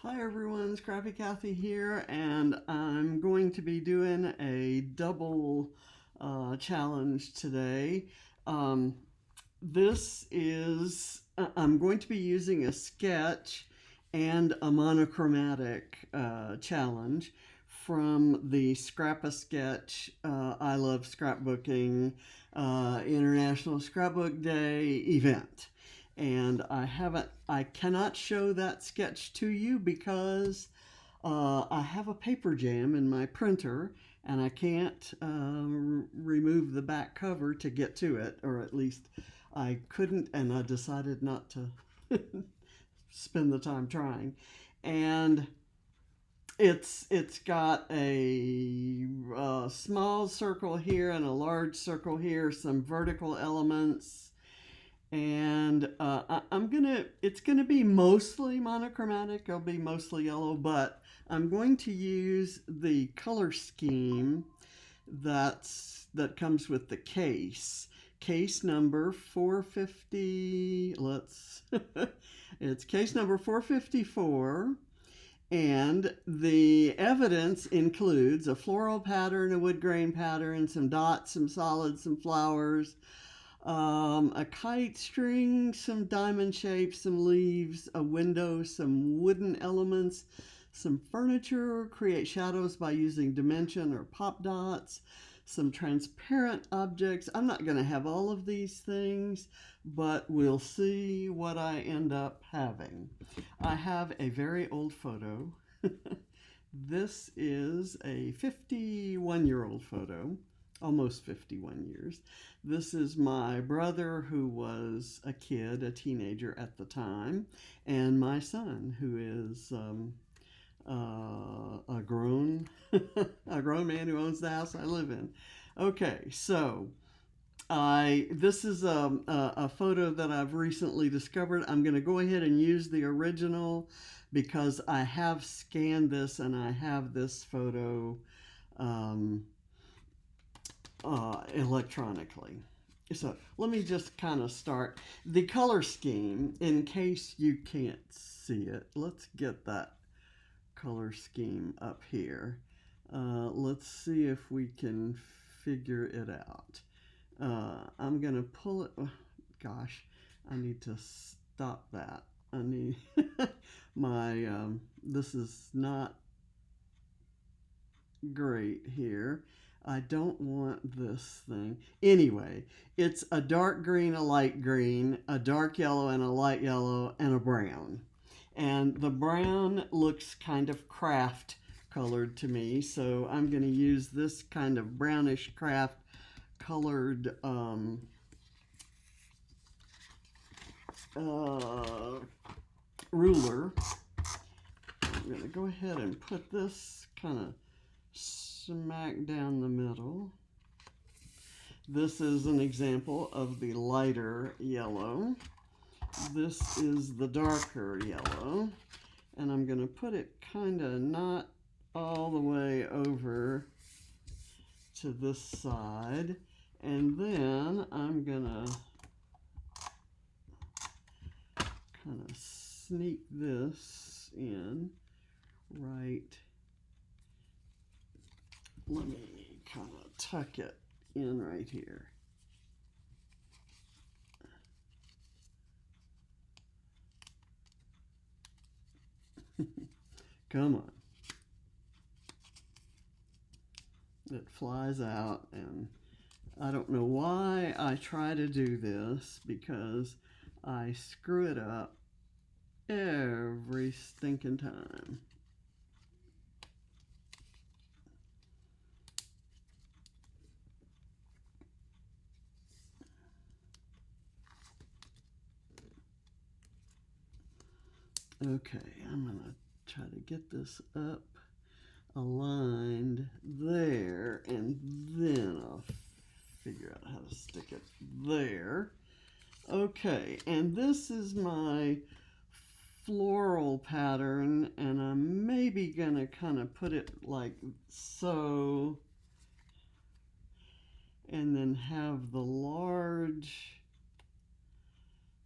Hi everyone, Scrappy Kathy here, and I'm going to be doing a double challenge today. Um, I'm going to be using a sketch and a monochromatic challenge from the Scrap-A-Sketch I Love Scrapbooking International Scrapbook Day event. And I cannot show that sketch to you because I have a paper jam in my printer and I can't remove the back cover to get to it, or at least I couldn't, and I decided not to spend the time trying. And it's got a small circle here and a large circle here, some vertical elements, and it's gonna be mostly monochromatic. It'll be mostly yellow, but I'm going to use the color scheme that comes with the case number 450. It's case number 454. And the evidence includes a floral pattern, a wood grain pattern, some dots, some solids, some flowers, a kite string, some diamond shapes, some leaves, a window, some wooden elements, some furniture, create shadows by using dimension or pop dots, some transparent objects. I'm not going to have all of these things, but we'll see what I end up having. I have a very old photo. This is a 51-year-old photo, almost 51 years. This is my brother, who was a kid, a teenager at the time, and my son, who is a grown a grown man who owns the house I live in. Okay, so this is a photo that I've recently discovered. I'm going to go ahead and use the original because I have scanned this and I have this photo electronically. So let me just kind of start. The color scheme, in case you can't see it, let's get that color scheme up here. Let's see if we can figure it out. I'm going to pull it. Oh, gosh, I need to stop that. I need my, this is not great here. I don't want this thing. Anyway, it's a dark green, a light green, a dark yellow, and a light yellow, and a brown. And the brown looks kind of craft colored to me, so I'm going to use this kind of brownish craft colored ruler. I'm going to go ahead and put this kind of smack down the middle. This is an example of the lighter yellow. This is the darker yellow. And I'm going to put it kind of not all the way over to this side. And then I'm going to kind of sneak this in right. Let me kind of tuck it in right here. Come on. It flies out, and I don't know why I try to do this, because I screw it up every stinking time. Okay, I'm going to try to get this up aligned there, and then I'll figure out how to stick it there. Okay, and this is my floral pattern, and I'm maybe gonna kind of put it like so, and then have the large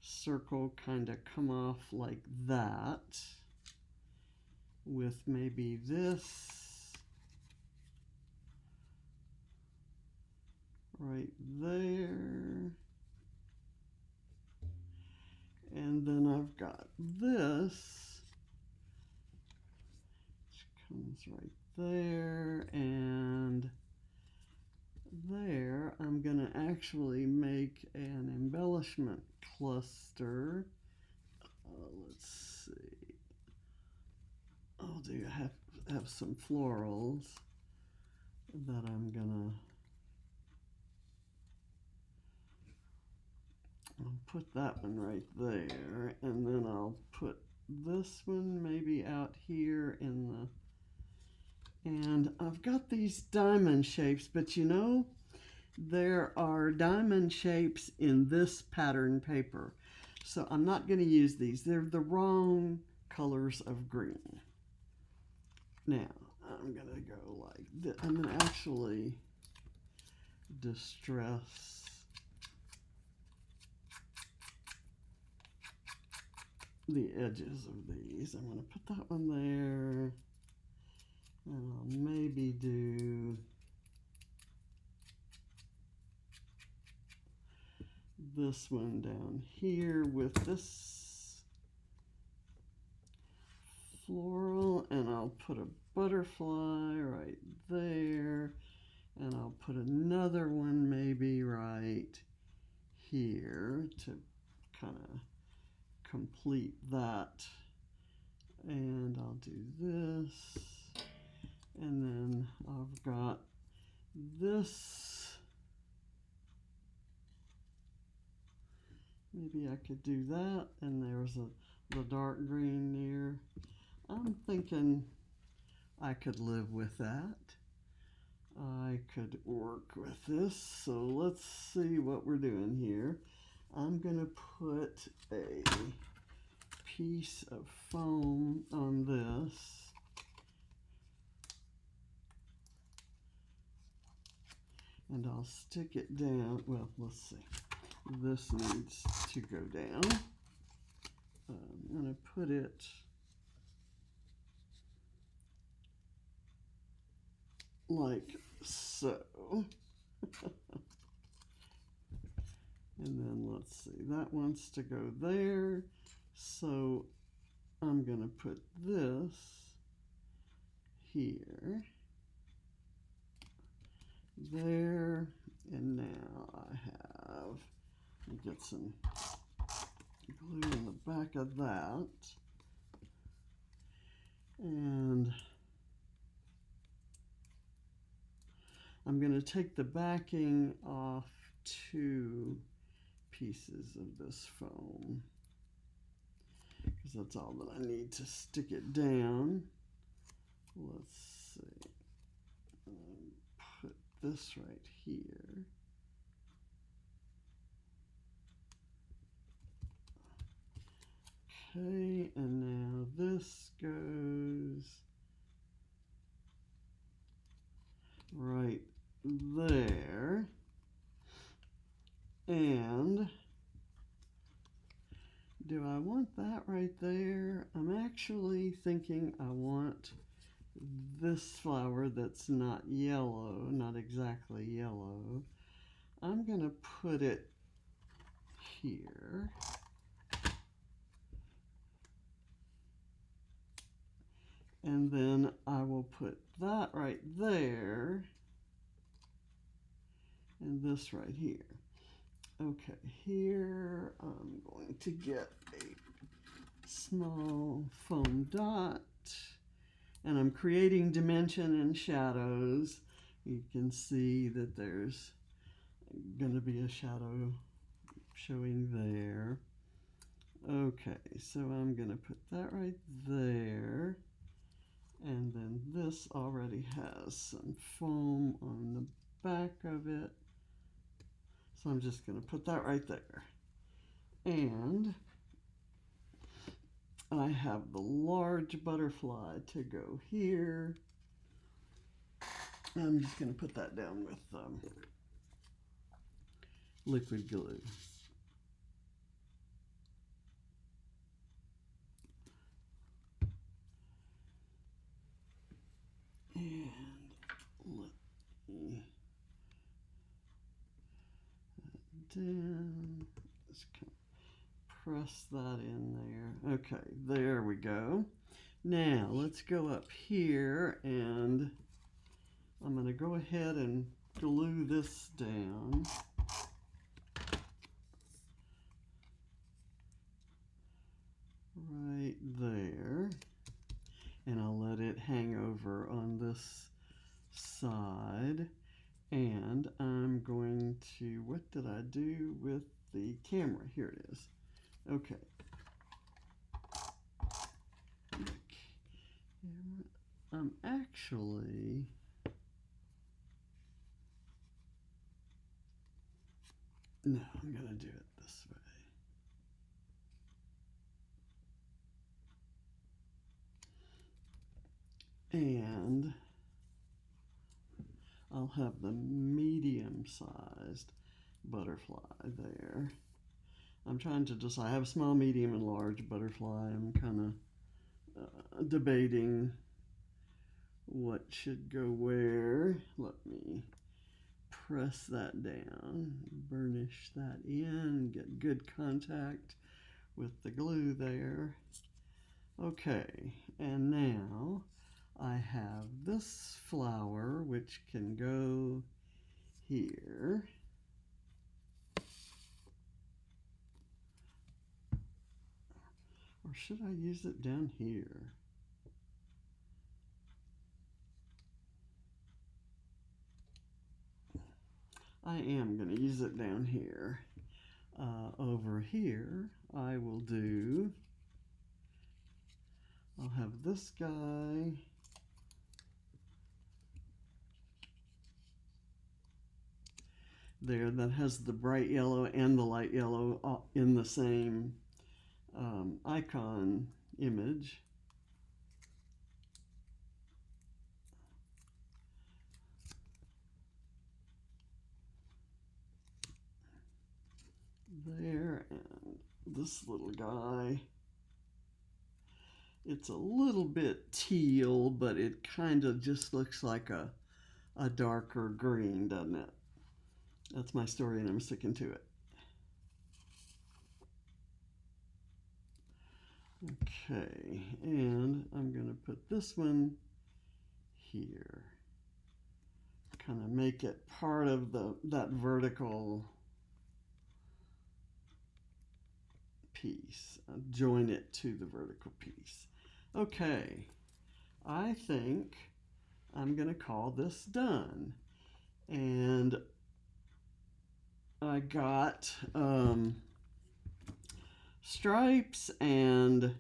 circle kind of come off like that. with maybe this right there. And then I've got this, which comes right there, and there I'm going to actually make an embellishment cluster. Let's see. I'll have some florals that I'm gonna I'll put that one right there, and then I'll put this one maybe out here in the, and I've got these diamond shapes, but you know, there are diamond shapes in this pattern paper. So I'm not going to use these. They're the wrong colors of green. Now, I'm going to go like this. I'm going to actually distress the edges of these. I'm going to put that one there. And I'll maybe do this one down here with this floral, and I'll put a butterfly right there, and I'll put another one maybe right here to kind of complete that. And I'll do this, and then I've got this. Maybe I could do that, and there's the dark green there. I'm thinking I could live with that. I could work with this. So let's see what we're doing here. I'm going to put a piece of foam on this. And I'll stick it down. Well, let's see. This needs to go down. I'm going to put it like so. And then let's see, that wants to go there. So I'm going to put this here, there, and now I have, get some glue in the back of that. And I'm going to take the backing off 2 pieces of this foam, because that's all that I need to stick it down. Let's see. Put this right here. Okay, and now this goes right there. And do I want that right there? I'm actually thinking I want this flower that's not yellow, not exactly yellow. I'm going to put it here. And then I will put that right there, and this right here. Okay, here I'm going to get a small foam dot, and I'm creating dimension and shadows. You can see that there's going to be a shadow showing there. Okay, so I'm going to put that right there. And then this already has some foam on the back of it. So I'm just going to put that right there. And I have the large butterfly to go here. I'm just going to put that down with liquid glue. down. Just kind of press that in there. Okay, there we go. Now let's go up here, and I'm going to go ahead and glue this down. Right there. And I'll let it hang over on this side. And I'm going to, what did I do with the camera? Here it is. Okay. I'm actually no, I'm going to do it this way. And I'll have the medium-sized butterfly there. I'm trying to decide. I have small, medium, and large butterfly. I'm kind of debating what should go where. Let me press that down, burnish that in, get good contact with the glue there. Okay, and now I have this flower which can go here. Or should I use it down here? I am going to use it down here. Over here, I will do, I'll have this guy. There that has the bright yellow and the light yellow in the same icon image. There, and this little guy, it's a little bit teal, but it kind of just looks like a darker green, doesn't it? That's my story, and I'm sticking to it. Okay, and I'm going to put this one here. Kind of make it part of that vertical piece. Join it to the vertical piece. Okay, I think I'm going to call this done. And I got stripes, and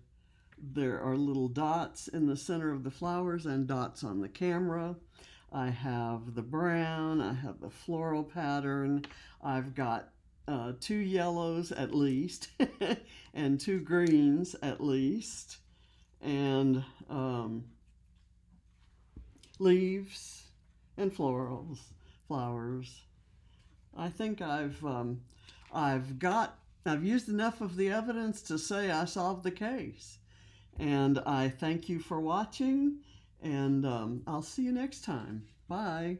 there are little dots in the center of the flowers and dots on the camera. I have the brown, I have the floral pattern, I've got 2 yellows at least, and 2 greens at least, and leaves and flowers. I think I've used enough of the evidence to say I solved the case. And I thank you for watching, and I'll see you next time. Bye.